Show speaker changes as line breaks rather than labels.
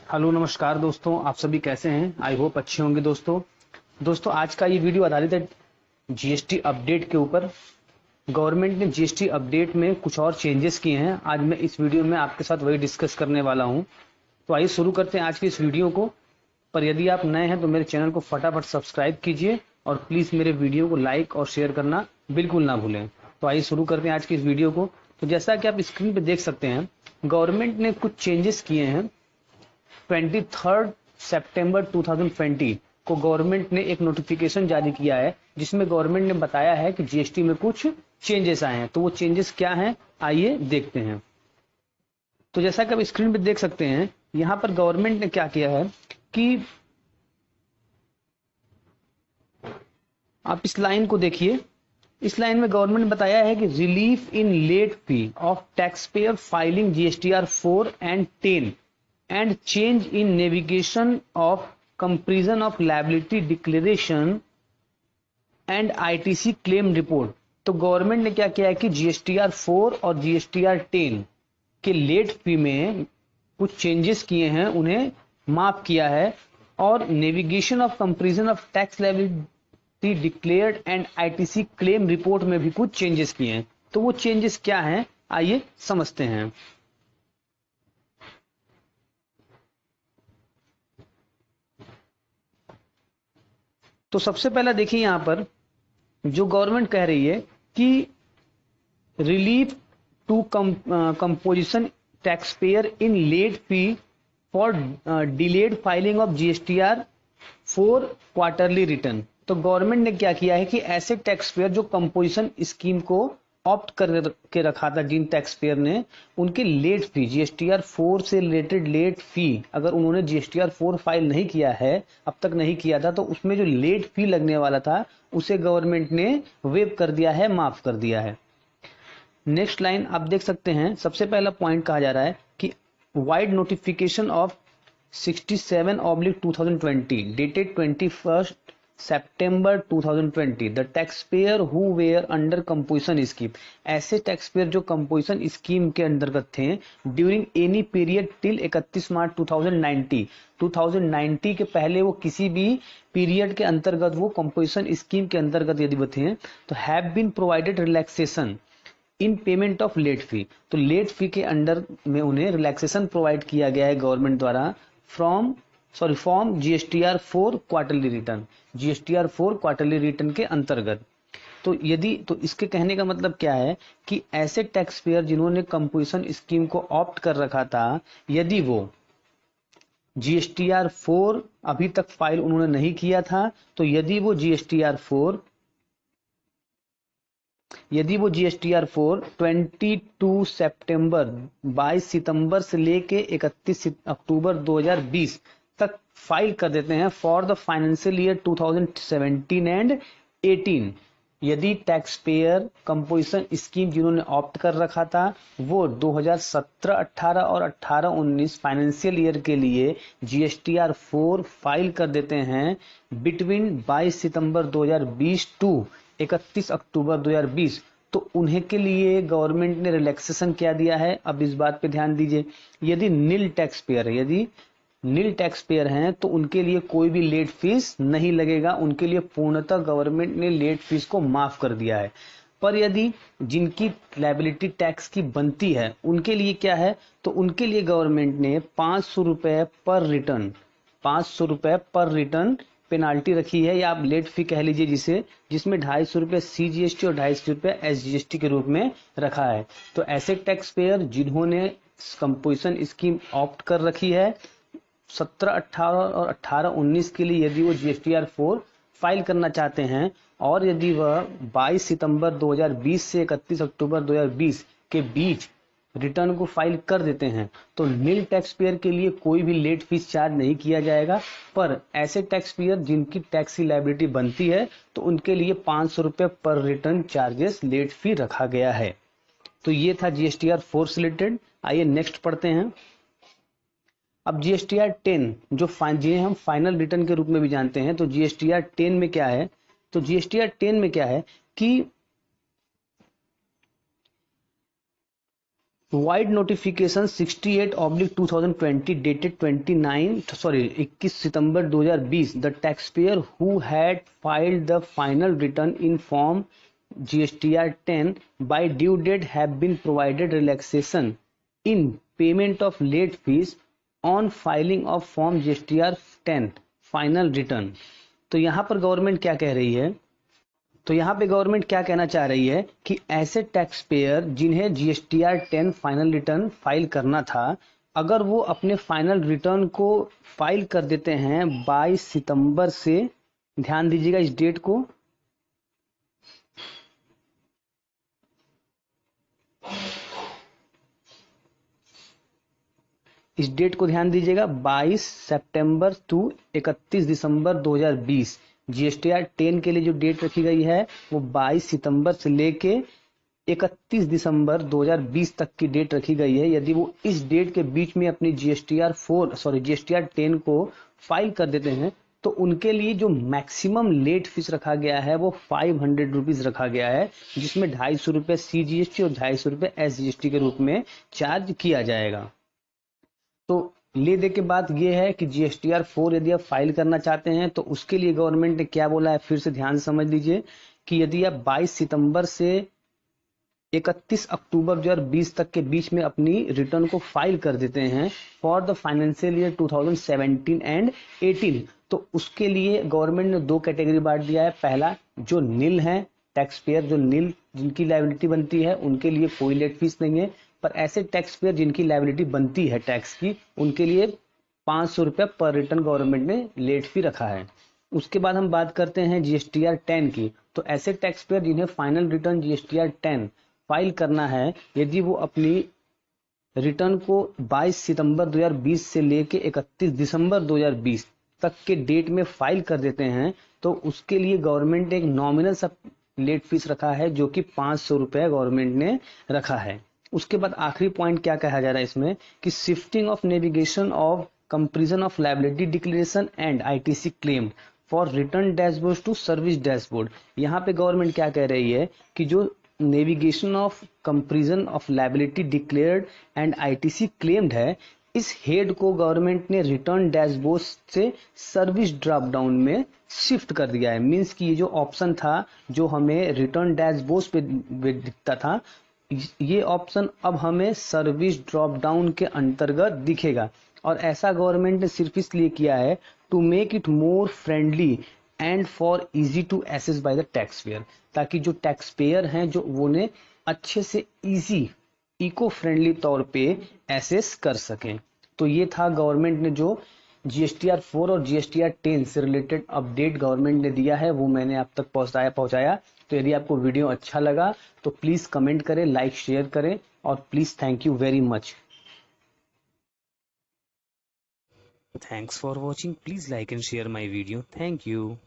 Hello नमस्कार दोस्तों, आप सभी कैसे हैं? आई होप अच्छे होंगे दोस्तों आज का ये वीडियो आधारित है जीएसटी अपडेट के ऊपर। गवर्नमेंट ने जीएसटी अपडेट में कुछ और चेंजेस किए हैं। आज मैं इस वीडियो में आपके साथ वही डिस्कस करने वाला हूं। तो आइए शुरू करते हैं आज की इस वीडियो को। पर यदि आप नए हैं तो मेरे चैनल को फटाफट सब्सक्राइब कीजिए और प्लीज मेरे वीडियो को लाइक और शेयर करना बिल्कुल ना भूलें। तो आइए शुरू करते हैं आज की इस वीडियो को। तो जैसा कि आप स्क्रीन पे देख सकते हैं, गवर्नमेंट ने कुछ चेंजेस किए हैं। 23 सितंबर 2020 को गवर्नमेंट ने एक नोटिफिकेशन जारी किया है, जिसमें गवर्नमेंट ने बताया है कि जीएसटी में कुछ चेंजेस आए हैं। तो वो चेंजेस क्या हैं, आइए देखते हैं। तो जैसा कि आप स्क्रीन पे देख सकते हैं, यहां पर गवर्नमेंट ने क्या किया है कि आप इस लाइन को देखिए। इस लाइन में गवर्नमेंट ने बताया है कि relief in late fee of tax payer filing GSTR 4 and 10 and change in navigation of comparison of liability declaration and ITC claim report। तो गवर्नमेंट ने क्या किया है कि जीएसटीआर 4 और जीएसटीआर 10 के लेट फी में कुछ चेंजेस किए हैं, उन्हें माफ किया है। और navigation of comparison of tax liability declared and ITC claim report में भी कुछ चेंजेस किए हैं। तो वो चेंजेस क्या हैं, आइए समझते हैं। तो सबसे पहला देखिए, यहां पर जो गवर्नमेंट कह रही है कि relief to composition tax payer in late fee for delayed filing of GSTR 4 quarterly return. तो गवर्नमेंट ने क्या किया है कि ऐसे टैक्स पेयर जो कंपोजिशन स्कीम को ऑप्ट कर के रखा था, जिन टैक्स पेयर ने, उनके लेट फी जीएसटीआर 4 से रिलेटेड लेट फी, अगर उन्होंने जीएसटीआर 4 फाइल नहीं किया है, अब तक नहीं किया था, तो उसमें जो लेट फी लगने वाला था उसे गवर्नमेंट ने वेव कर दिया है, माफ कर दिया है। नेक्स्ट लाइन आप देख सकते हैं, सबसे पहला पॉइंट कहा जा रहा है कि vide notification of 67/2020 dated 21st September 2020 the tax payer who were under composition scheme. ऐसे टैक्स पेयर जो कंपोजिशन स्कीम के अंतर्गत थे during any period till 31 March 2090 के पहले वो किसी भी पीरियड के अंतर्गत वो कंपोजिशन स्कीम के अंतर्गत यदि वो थे, तो have been provided relaxation in payment of late fee. तो लेट फी के अंडर में उन्हें रिलैक्सेशन प्रोवाइड किया गया है गवर्नमेंट द्वारा form GSTR 4 quarterly return, GSTR 4 quarterly return के अंतर्गत। तो इसके कहने का मतलब क्या है कि ऐसे टैक्स पेयर जिन्होंने कंपोजिशन स्कीम को ऑप्ट कर रखा था, यदि वो जीएसटीआर 4 अभी तक फाइल उन्होंने नहीं किया था, तो यदि वो जीएसटीआर 4 22 सितंबर 22 सितंबर से लेके 31 अक्टूबर 2020 तक फाइल कर देते हैं for the financial year 2017 and 18, यदि टैक्स पेयर कंपोजिशन स्कीम जिन्होंने ऑप्ट कर रखा था वो 2017-18 और 18-19 फाइनेंशियल ईयर के लिए जीएसटीआर 4 फाइल कर देते हैं बिटवीन 22 सितंबर 2020 टू 31 अक्टूबर 2020, तो उन्हें के लिए गवर्नमेंट ने रिलैक्सेशन क्या दिया है। अब इस बात पे ध्यान दीजिए, यदि नील टैक्स पेयर हैं तो उनके लिए कोई भी लेट फीस नहीं लगेगा, उनके लिए पूर्णतः गवर्नमेंट ने लेट फीस को माफ कर दिया है। पर यदि जिनकी लायबिलिटी टैक्स की बनती है उनके लिए क्या है, तो उनके लिए गवर्नमेंट ने 500 रुपए पर रिटर्न पेनाल्टी रखी है, या आप लेट फी कह लीजिए जिसमें 250 रुपए सीजीएसटी और 250 रुपए एसजीएसटी के रूप में रखा है। तो ऐसे टैक्स पेयर जिन्होंने कंपोजिशन स्कीम ऑप्ट कर रखी है 17-18 और 18-19 के लिए, यदि वो जीएसटीआर 4 फाइल करना चाहते हैं और यदि वह 22 सितंबर 2020 से 31 अक्टूबर 2020 के बीच रिटर्न को फाइल कर देते हैं, तो नील टैक्स पेयर के लिए कोई भी लेट फीस चार्ज नहीं किया जाएगा। पर ऐसे टैक्स पेयर जिनकी टैक्स की लायबिलिटी बनती है, तो उनके लिए 500 रुपए पर रिटर्न चार्जेस लेट फी रखा गया है। तो ये था जीएसटीआर 4 से रिलेटेड। आइए नेक्स्ट पढ़ते हैं। अब जीएसटीआर 10 जिन्हें हम फाइनल रिटर्न के रूप में भी जानते हैं, तो जीएसटीआर 10 में क्या है, तो जीएसटीआर 10 में क्या है कि vide notification 68/2020 dated 21 September 2020 the taxpayer who had filed the final return in form GSTR 10 by due date have been provided relaxation in payment of late fees on filing of form GSTR 10 final return. तो यहाँ पर government क्या कह रही है, तो यहाँ पे गवर्नमेंट क्या कहना चाह रही है कि ऐसे टैक्स पेयर जिन्हें GSTR 10 फाइनल रिटर्न फाइल करना था, अगर वो अपने फाइनल रिटर्न को फाइल कर देते हैं 22 सितंबर से, ध्यान दीजिएगा इस डेट को, इस डेट को ध्यान दीजिएगा 22 सितंबर टू 31 दिसंबर 2020। GSTR 10 के लिए जो डेट रखी गई है वो 22 सितंबर से लेके 31 दिसंबर 2020 तक की डेट रखी गई है। यदि वो इस डेट के बीच में अपनी GSTR 10 को फाइल कर देते हैं तो उनके लिए जो मैक्सिमम लेट फीस रखा गया है वो 500 रुपीज रखा गया है, जिसमें 250 रुपये CGST और 250 रुपये SGST के रूप में चार्ज किया जाएगा। तो ले दे के बात ये है कि GSTR 4 यदि आप फाइल करना चाहते हैं तो उसके लिए गवर्नमेंट ने क्या बोला है, फिर से ध्यान से समझ लीजिए कि यदि आप 22 सितंबर से 31 अक्टूबर 2020 तक के बीच में अपनी रिटर्न को फाइल कर देते हैं for the financial year 2017 and 18, तो उसके लिए गवर्नमेंट ने दो कैटेगरी बांट दिया है। पहला, जो नील है टैक्स पेयर, जो नील जिनकी लायबिलिटी बनती है उनके लिए कोई लेट फीस नहीं है, पर ऐसे टैक्स पेयर जिनकी लायबिलिटी बनती है टैक्स की, उनके लिए 500 रुपया पर रिटर्न गवर्नमेंट ने लेट फी रखा है। उसके बाद हम बात करते हैं GSTR 10 की। तो ऐसे टैक्स पेयर जिन्हें फाइनल रिटर्न GSTR 10 फाइल करना है, यदि वो अपनी रिटर्न को 22 सितंबर 2020 से लेके 31 दिसंबर 2020 तक के डेट में फाइल कर देते हैं, तो उसके लिए गवर्नमेंट ने एक नॉमिनल सा लेट फीस रखा है जो कि 500 रुपया गवर्नमेंट ने रखा है। उसके बाद आखिरी पॉइंट क्या कहा जा रहा है इसमें कि shifting of navigation of comparison of liability declaration and ITC claim for return dashboard to service dashboard. यहाँ पे गवर्नमेंट क्या कह रही है कि जो navigation of comparison of liability declared and ITC claimed है, इस हेड को गवर्नमेंट ने रिटर्न डैशबोर्ड से सर्विस ड्रॉप डाउन में शिफ्ट कर दिया है। मींस कि ये जो ऑप्शन था जो हमें रिटर्न डैशबोर्ड पे दिखता था, ये ऑप्शन अब हमें सर्विस ड्रॉप डाउन के अंतर्गत दिखेगा। और ऐसा गवर्नमेंट ने सिर्फ इसलिए किया है to make it more friendly and for easy to access by the tax payer, ताकि जो टैक्स पेयर हैं जो वो ने अच्छे से इजी इको फ्रेंडली तौर पे एसेस कर सकें। तो ये था गवर्नमेंट ने जो GSTR 4 और GSTR 10 से रिलेटेड अपडेट गवर्नमेंट ने दिया है, वो मैंने आप तक पहुंचाया। तो यदि आपको वीडियो अच्छा लगा तो प्लीज कमेंट करें, लाइक शेयर करें, और please thank you very much.
Thanks for watching. Please like and share my video. Thank you.